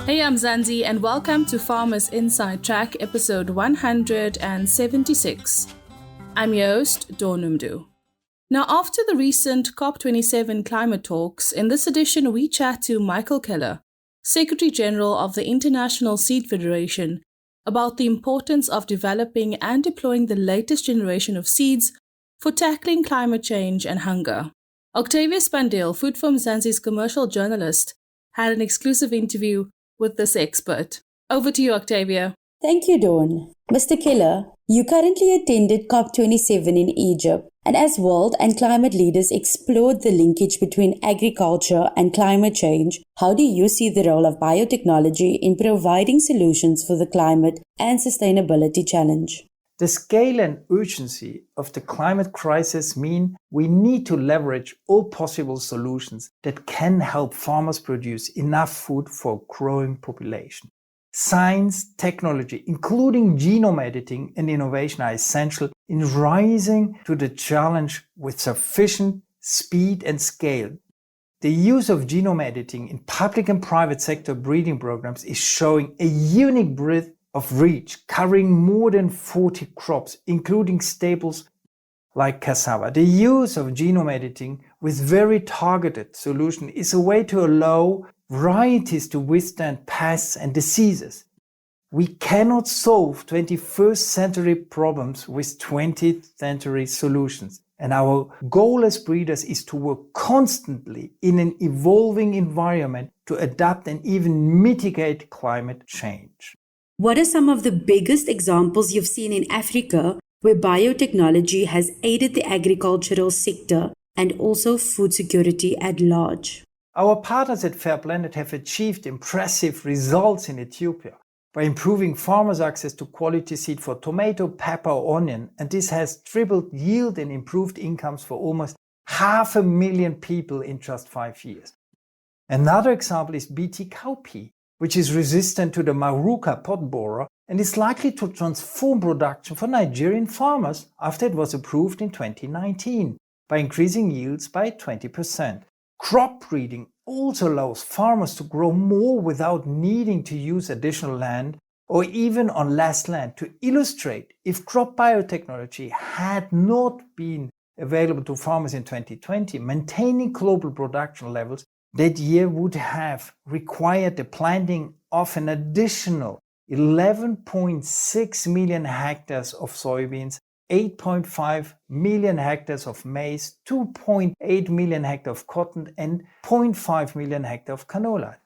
Hey, I'm Zanzi, and welcome to Farmers Inside Track, episode 176. I'm your host, Dawn Umdu. Now, after the recent COP27 climate talks, in this edition we chat to Michael Keller, Secretary General of the International Seed Federation, about the importance of developing and deploying the latest generation of seeds for tackling climate change and hunger. Octavia Spandeel, Food from Zanzi's commercial journalist, had an exclusive interview with this expert. Over to you, Octavia. Thank you, Dawn. Mr. Keller, you currently attended COP27 in Egypt, and as world and climate leaders explored the linkage between agriculture and climate change, how do you see the role of biotechnology in providing solutions for the climate and sustainability challenge? The scale and urgency of the climate crisis mean we need to leverage all possible solutions that can help farmers produce enough food for a growing population. Science, technology, including genome editing and innovation, are essential in rising to the challenge with sufficient speed and scale. The use of genome editing in public and private sector breeding programs is showing a unique breadth of reach, covering more than 40 crops, including staples like cassava. The use of genome editing with very targeted solution is a way to allow varieties to withstand pests and diseases. We cannot solve 21st century problems with 20th century solutions. And our goal as breeders is to work constantly in an evolving environment to adapt and even mitigate climate change. What are some of the biggest examples you've seen in Africa where biotechnology has aided the agricultural sector and also food security at large? Our partners at Fair Planet have achieved impressive results in Ethiopia by improving farmers' access to quality seed for tomato, pepper, onion, and this has tripled yield and improved incomes for almost 500,000 people in just 5 years. Another example is BT cowpea, which is resistant to the Maruca pod borer and is likely to transform production for Nigerian farmers after it was approved in 2019 by increasing yields by 20%. Crop breeding also allows farmers to grow more without needing to use additional land or even on less land. To illustrate, if crop biotechnology had not been available to farmers in 2020, maintaining global production levels that year would have required the planting of an additional 11.6 million hectares of soybeans, 8.5 million hectares of maize, 2.8 million hectares of cotton, and 0.5 million hectares of canola.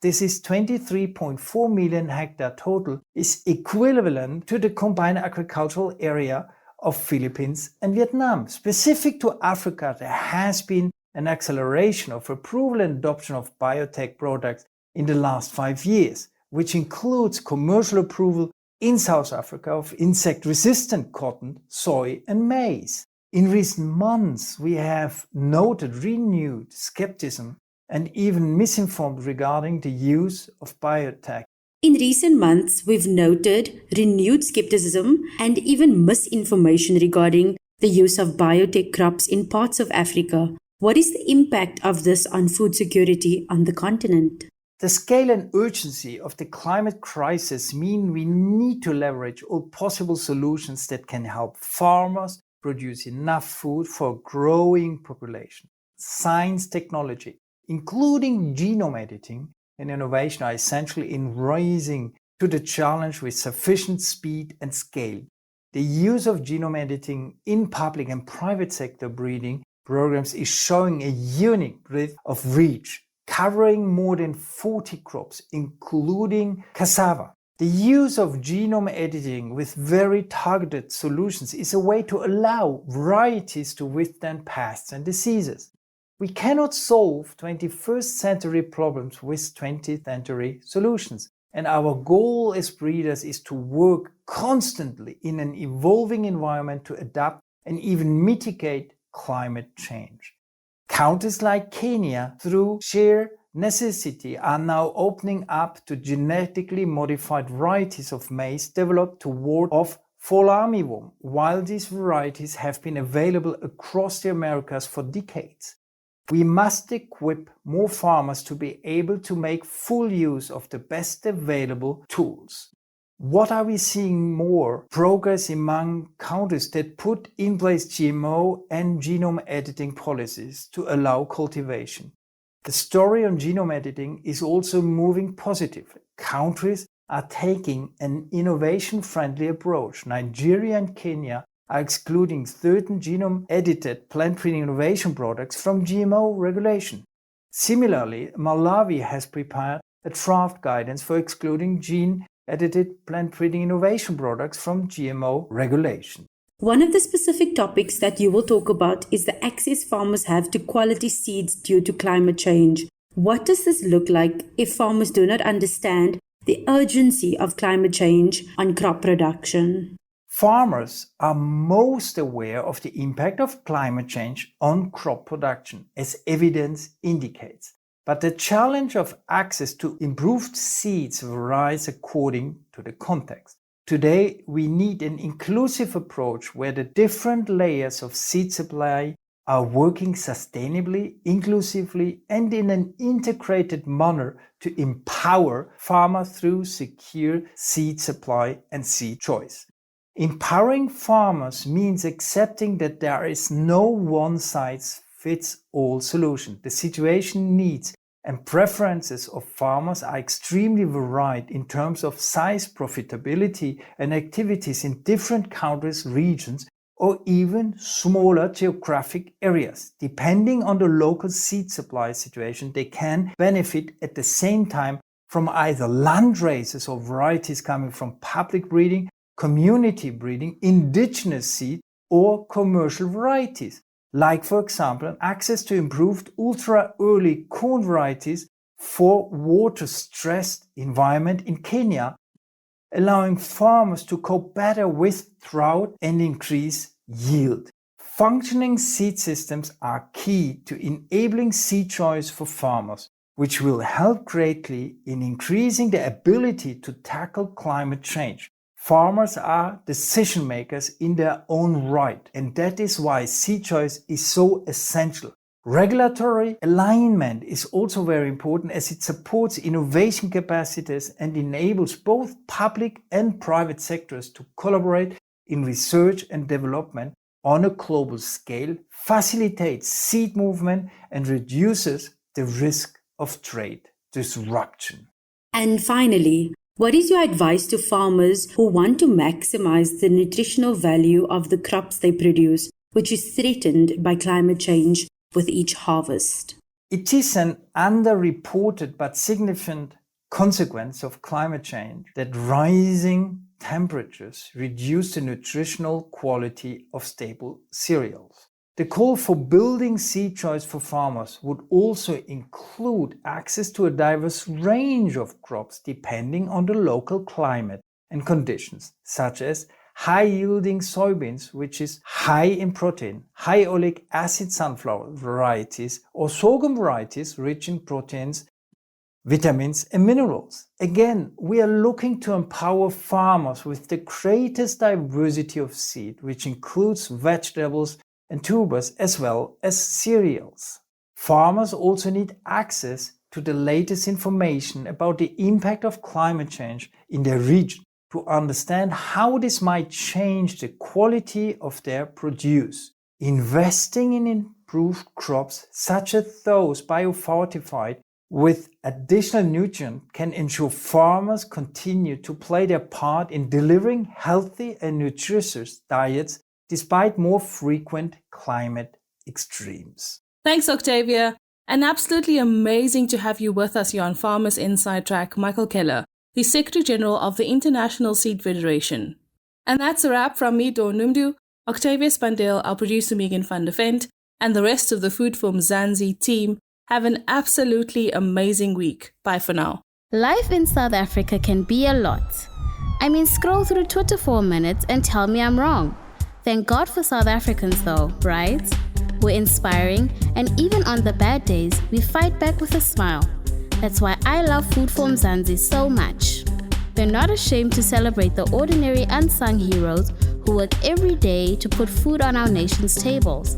This is 23.4 million hectare total, is equivalent to the combined agricultural area of Philippines and Vietnam. Specific to Africa, there has been an acceleration of approval and adoption of biotech products in the last 5 years, which includes commercial approval in South Africa of insect-resistant cotton, soy, and maize. In recent months, we have noted renewed skepticism and even misinformed regarding the use of biotech. In recent months, we've noted renewed skepticism and even misinformation regarding the use of biotech crops in parts of Africa. What is the impact of this on food security on the continent? The scale and urgency of the climate crisis mean we need to leverage all possible solutions that can help farmers produce enough food for a growing population. Science, technology, including genome editing and innovation, are essential in rising to the challenge with sufficient speed and scale. The use of genome editing in public and private sector breeding programs is showing a unique breadth of reach, covering more than 40 crops, including cassava. The use of genome editing with very targeted solutions is a way to allow varieties to withstand pests and diseases. We cannot solve 21st century problems with 20th century solutions, and our goal as breeders is to work constantly in an evolving environment to adapt and even mitigate climate change. Countries like Kenya, through sheer necessity, are now opening up to genetically modified varieties of maize developed to ward off fall armyworm, while these varieties have been available across the Americas for decades. We must equip more farmers to be able to make full use of the best available tools. What are we seeing more? Progress among countries that put in place GMO and genome editing policies to allow cultivation. The story on genome editing is also moving positively. Countries are taking an innovation-friendly approach. Nigeria and Kenya are excluding certain genome-edited plant-breeding innovation products from GMO regulation. Similarly, Malawi has prepared a draft guidance for excluding gene-edited plant-breeding innovation products from GMO regulation. One of the specific topics that you will talk about is the access farmers have to quality seeds due to climate change. What does this look like if farmers do not understand the urgency of climate change on crop production? Farmers are most aware of the impact of climate change on crop production, as evidence indicates. But the challenge of access to improved seeds varies according to the context. Today, we need an inclusive approach where the different layers of seed supply are working sustainably, inclusively, and in an integrated manner to empower farmers through secure seed supply and seed choice. Empowering farmers means accepting that there is no one-size-fits-all solution. The situation, needs, and preferences of farmers are extremely varied in terms of size, profitability, and activities in different countries, regions, or even smaller geographic areas. Depending on the local seed supply situation, they can benefit at the same time from either land races or varieties coming from public breeding, community breeding, indigenous seed, or commercial varieties, like for example access to improved ultra-early corn varieties for water-stressed environment in Kenya, allowing farmers to cope better with drought and increase yield. Functioning seed systems are key to enabling seed choice for farmers, which will help greatly in increasing the ability to tackle climate change. Farmers are decision makers in their own right, and that is why seed choice is so essential. Regulatory alignment is also very important as it supports innovation capacities and enables both public and private sectors to collaborate in research and development on a global scale, facilitates seed movement, and reduces the risk of trade disruption. And finally, what is your advice to farmers who want to maximize the nutritional value of the crops they produce, which is threatened by climate change with each harvest? It is an underreported but significant consequence of climate change that rising temperatures reduce the nutritional quality of staple cereals. The call for building seed choice for farmers would also include access to a diverse range of crops depending on the local climate and conditions, such as high-yielding soybeans, which is high in protein, high oleic acid sunflower varieties, or sorghum varieties rich in proteins, vitamins, and minerals. Again, we are looking to empower farmers with the greatest diversity of seed, which includes vegetables and tubers as well as cereals. Farmers also need access to the latest information about the impact of climate change in their region to understand how this might change the quality of their produce. Investing in improved crops such as those biofortified with additional nutrients can ensure farmers continue to play their part in delivering healthy and nutritious diets despite more frequent climate extremes. Thanks, Octavia. And absolutely amazing to have you with us here on Farmers Inside Track, Michael Keller, the Secretary General of the International Seed Federation. And that's a wrap from me, Dawn Numdu, Octavia Spandale, our producer Megan van der Vent, and the rest of the Food for Mzansi team. Have an absolutely amazing week. Bye for now. Life in South Africa can be a lot. I mean, scroll through Twitter for a minute and tell me I'm wrong. Thank God for South Africans though, right? We're inspiring, and even on the bad days, we fight back with a smile. That's why I love Food for Mzansi so much. They're not ashamed to celebrate the ordinary unsung heroes who work every day to put food on our nation's tables.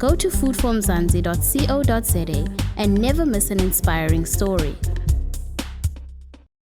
Go to foodformzansi.co.za and never miss an inspiring story.